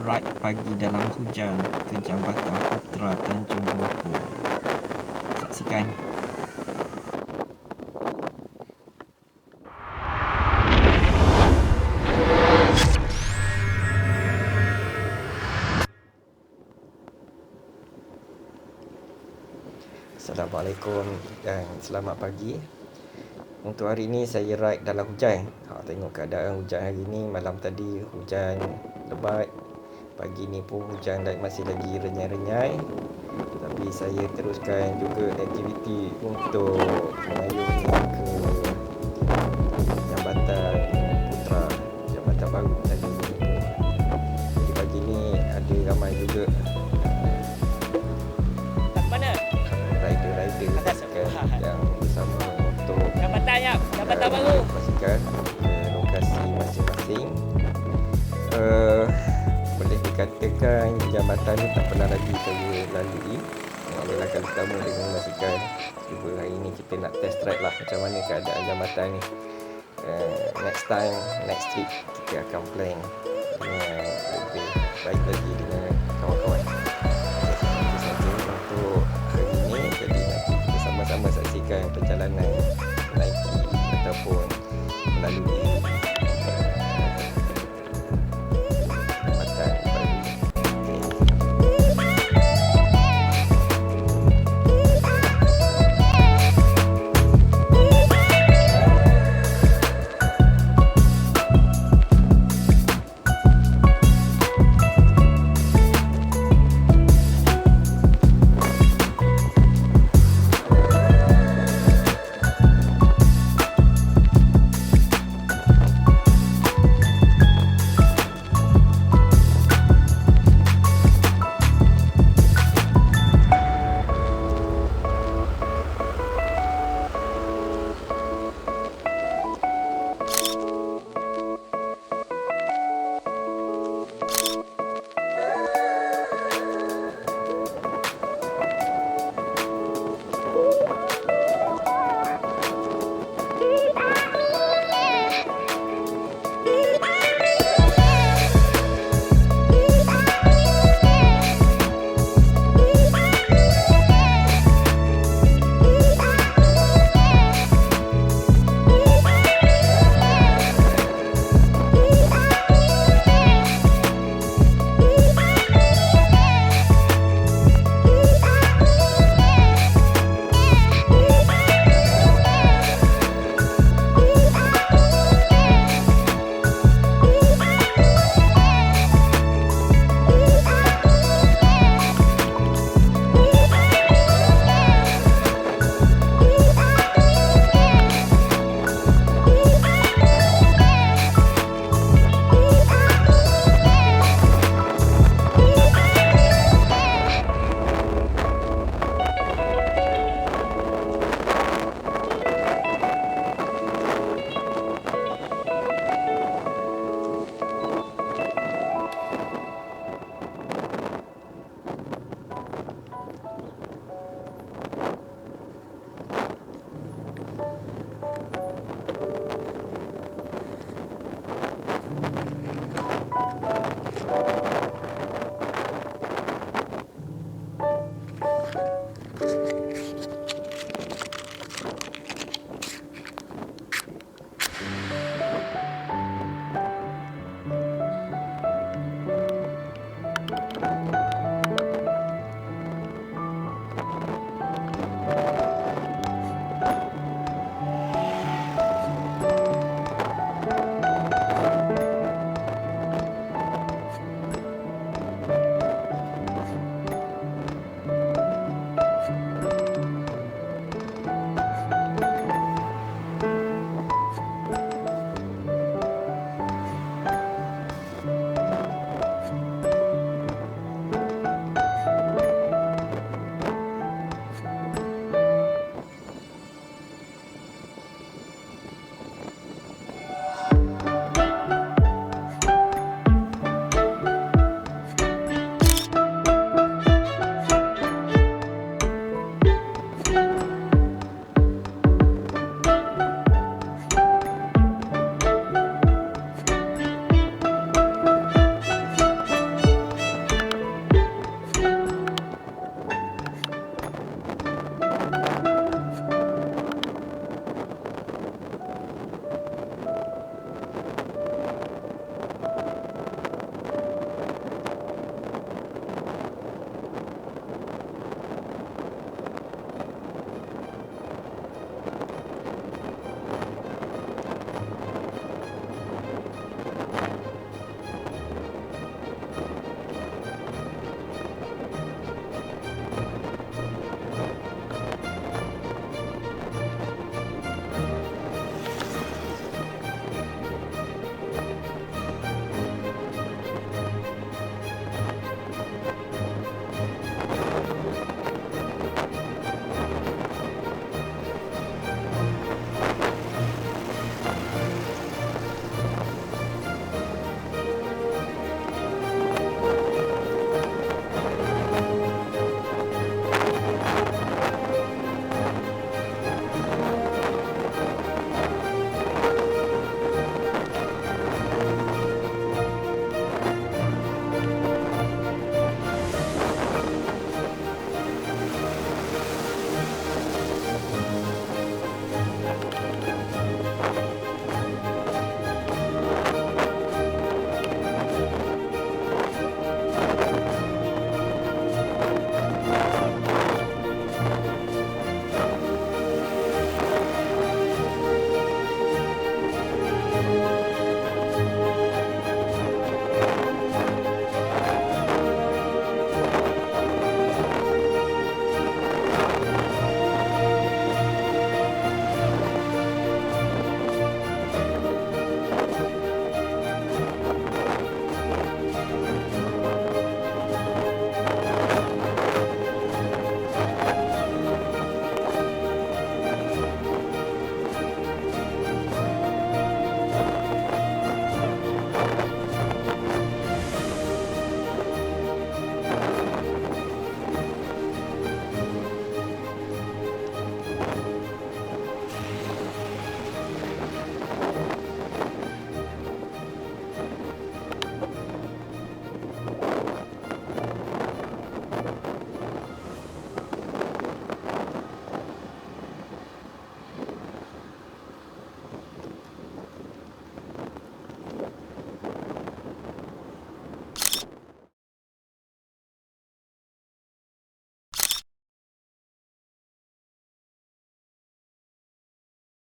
ride pagi dalam hujan ke Jambatan Putra Tanjung Lumpur. Saksikan. Assalamualaikum dan selamat pagi. Untuk hari ini saya ride dalam hujan. Tengok keadaan hujan hari ini. Malam tadi hujan lebat, pagi ni pun hujan masih lagi renyai-renyai. Tapi saya teruskan juga aktiviti untuk mengayunnya ke Jambatan Putra, Jambatan baru Tanjung Lumpur. Jadi pagi ni ada ramai juga rider-rider yang bersama untuk Jambatan baru pastikan ke lokasi masing-masing. Boleh dikatakan jambatan ni tak pernah lagi saya lalui. Adalah kali pertama dengan pastikan. Cuba hari ni kita nak test ride lah macam mana keadaan jambatan ni. Next time, next trip kita akan plan dengan lebih baik lagi dengan kawan-kawan. Itu saja untuk hari ini. Jadi nanti kita sama-sama saksikan perjalanan menaiki ataupun melalui jambatan baru.